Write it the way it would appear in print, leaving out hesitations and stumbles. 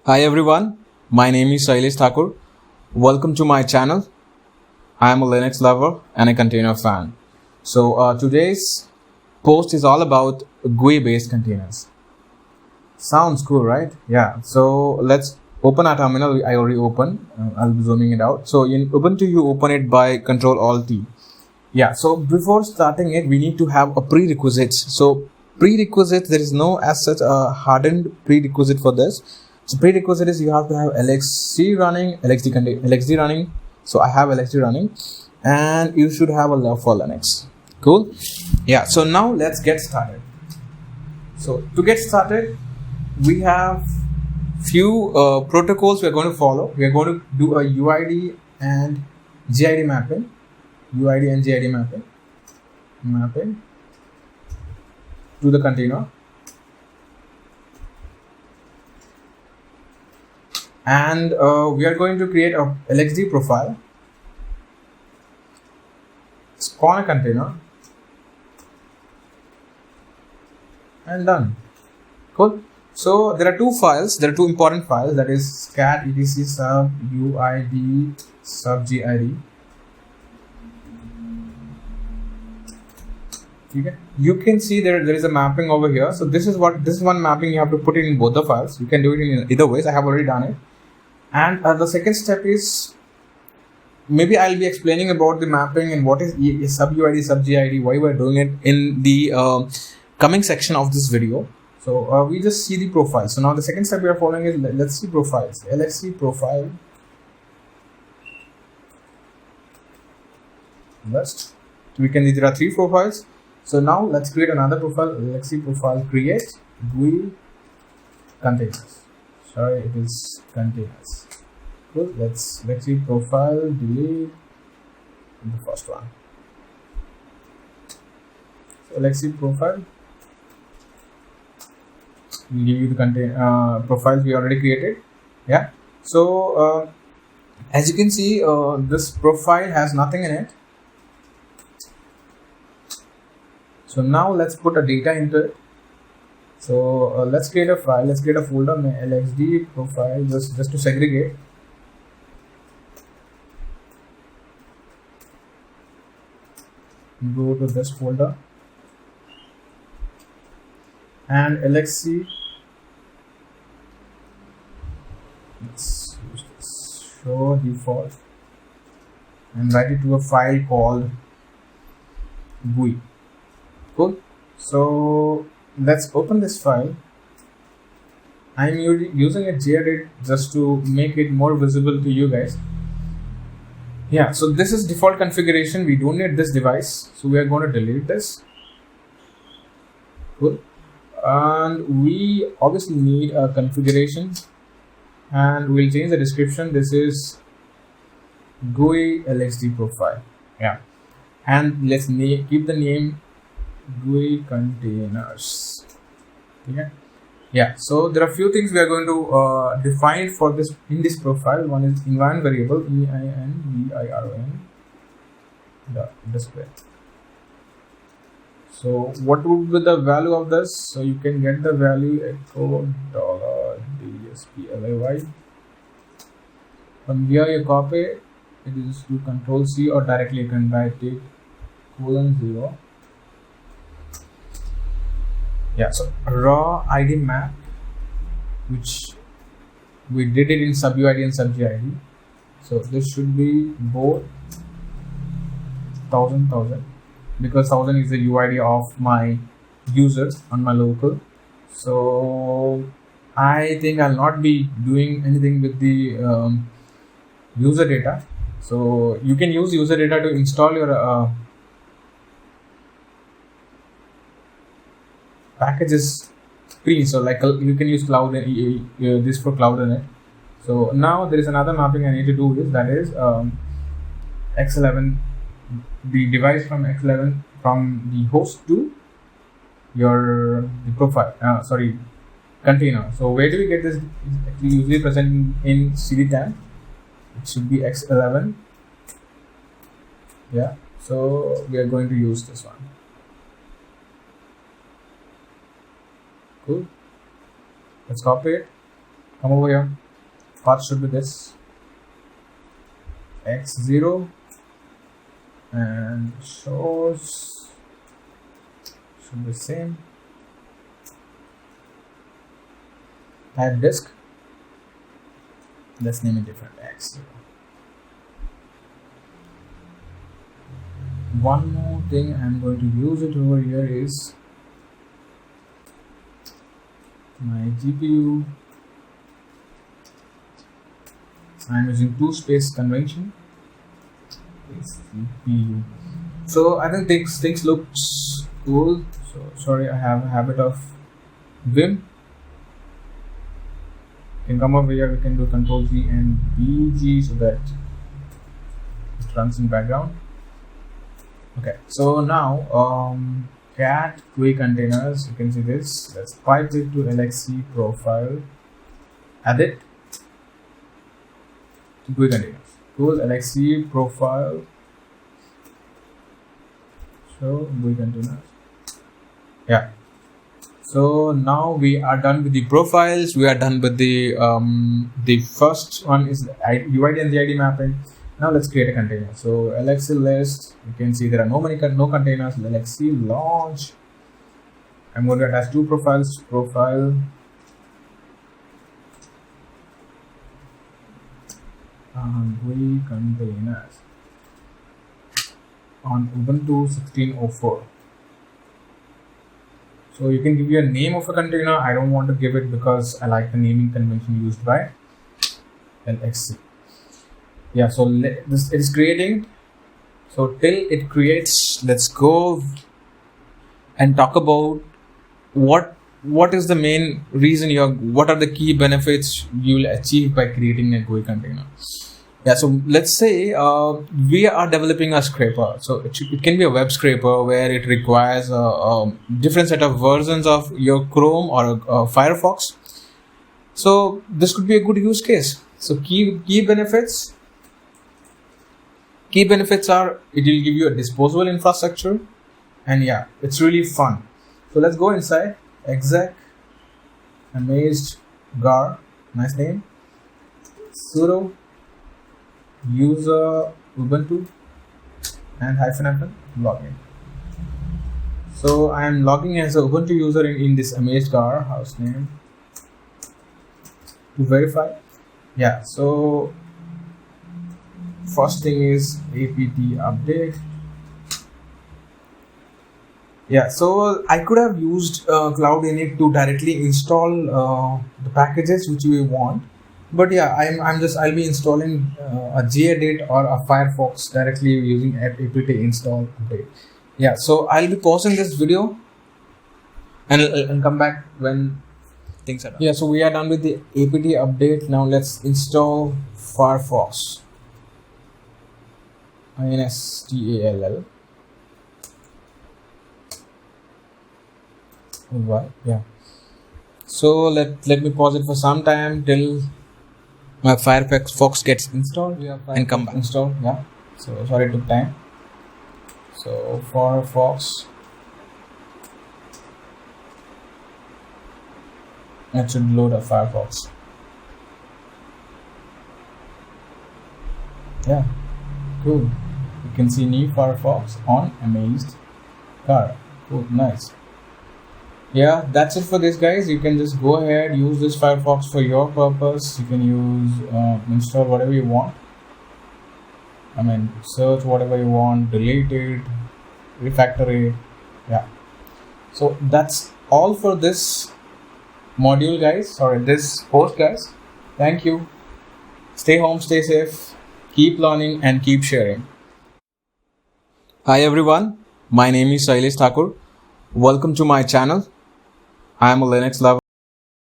Hi everyone, my name is Shailesh Thakur. Welcome to my channel. I am a Linux lover and a container fan. Today's post is all about GUI based containers. Sounds cool, right? Yeah. So let's open our terminal. I already opened. I'll be zooming it out. So in Ubuntu, you open it by Control Alt T. Yeah. So before starting it, we need to have a prerequisite. So prerequisite, there is no as such a hardened prerequisite for this. So prerequisite is you have to have LXC running, LXD running. So I have LXD running, and you should have a love for Linux. Cool. Yeah. So now let's get started. So to get started, we have few protocols we are going to follow. We are going to do a UID and GID mapping. UID and GID mapping to the container, and we are going to create a LXD profile, spawn a container, and done. Cool. So there are two files. There are two important files. That is scat etc sub UID sub GID. Okay. You can see there is a mapping over here. So this is one mapping you have to put it in both the files. You can do it in either ways. I have already done it. And the second step is, maybe I'll be explaining about the mapping and what is sub UID sub GID, why we're doing it in the coming section of this video. So we just see the profile. So now the second step we are following is, let's see profiles. LXC profile list. We can see there are three profiles. So now let's create another profile. LXC profile create GUI containers. Sorry, it is containers. Cool. Let's see profile delete the first one. So LXC profile will give you the profiles we already created. Yeah. So as you can see, this profile has nothing in it. So now let's put a data into it. So let's create a file. Let's create a folder, LXD profile, just to segregate. Go to this folder and LXC. Let's use this show default and write it to a file called GUI. Cool. So let's open this file. I'm using a gedit just to make it more visible to you guys. Yeah, so this is default configuration. We don't need this device, so we are going to delete this. Cool. And we obviously need a configuration, and we'll change the description. This is GUI LXD profile. Yeah, and let's keep the name GUI containers. Okay. Yeah, so there are few things we are going to define for this in this profile. One is environment variable, EINVIRON display. So what would be the value of this? So you can get the value echo $DSPLAY. From here you copy it is to Control C, or directly you can write it :0. Yeah, so raw ID map, which we did it in sub UID and sub GID. So this should be both 1000 because 1000 is the UID of my user on my local. So I think I'll not be doing anything with the user data. So you can use user data to install your packages free. So like you can use cloud this for cloud in it. So now there is another mapping I need to do is, that is X11, the device from X11 from the host to the profile container. So where do we get this? It's actually usually present in CD10. It should be X11. Yeah, so we are going to use this one. Cool. Let's copy it Come over here. Path should be this x0 and source should be same. Type disk. Let's name it different x0. One more thing I'm going to use it over here is my GPU. I'm using two space convention. GPU. So I think things looks cool. So sorry, I have a habit of Vim. You can come over here. We can do Control G and BG so that it runs in background. Okay, so now cat GUI containers, you can see this. Let's pipe it to LXC profile, add it to GUI containers. Cool, LXC profile, so GUI containers. Yeah. So now we are done with the profiles. We are done with the first one is the UID and the ID mapping. Now let's create a container. So LXC list, you can see there are no containers. LXC launch. I'm going to attach two profiles. Profile GUI containers on Ubuntu 16.04. So you can give you a name of a container. I don't want to give it because I like the naming convention used by LXC. Yeah, so this is creating. So till it creates, let's go and talk about what is the main reason what are the key benefits you will achieve by creating a GUI container. Yeah, so let's say we are developing a scraper. So it can be a web scraper where it requires a different set of versions of your Chrome or Firefox. So this could be a good use case. So key benefits. Key benefits are it will give you a disposable infrastructure, and yeah, it's really fun. So let's go inside. Exec amazed gar, nice name. Sudo user Ubuntu and -n login. So I am logging as a Ubuntu user in this amazed gar house name to verify. Yeah, so first thing is apt update. Yeah, so I could have used Cloud Init to directly install the packages which we want, but yeah, I'll be installing a gedit or a Firefox directly using apt install update. Yeah, so I'll be pausing this video and I'll come back when things are done. Yeah, so we are done with the apt update. Now let's install Firefox. install. Right, yeah. So let me pause it for some time till my Firefox gets installed. And come back. Install, yeah. So sorry it took time. So Firefox, it should load a Firefox. Yeah, cool. You can see new Firefox on amazed car. Cool, nice. Yeah, that's it for this, guys. You can just go ahead, use this Firefox for your purpose. You can use install whatever you want. I mean, search whatever you want, delete it, refactor it. Yeah, so that's all for this module, guys, or this post, guys. Thank you. Stay home, stay safe, keep learning and keep sharing. Hi everyone, my name is Shailesh Thakur. Welcome to my channel. I am a Linux lover